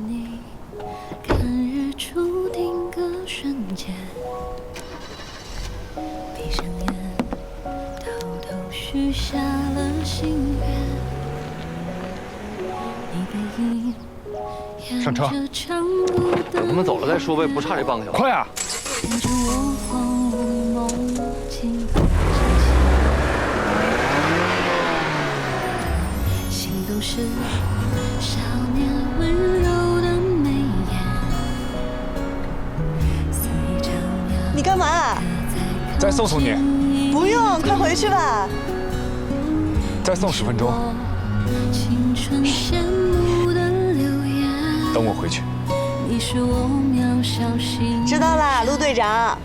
你看日出定格瞬间，闭上眼，偷偷许下了心愿。你背影上车。等他们走了再说呗，不差这半个小时。快啊！牵着我荒芜梦境，心都是少年温柔的眉眼。肆意张扬，你干嘛？再送送你。不用，快回去吧。再送10分钟。青春羡慕的流言，等我回去。你是我渺小心。知道啦，陆队长。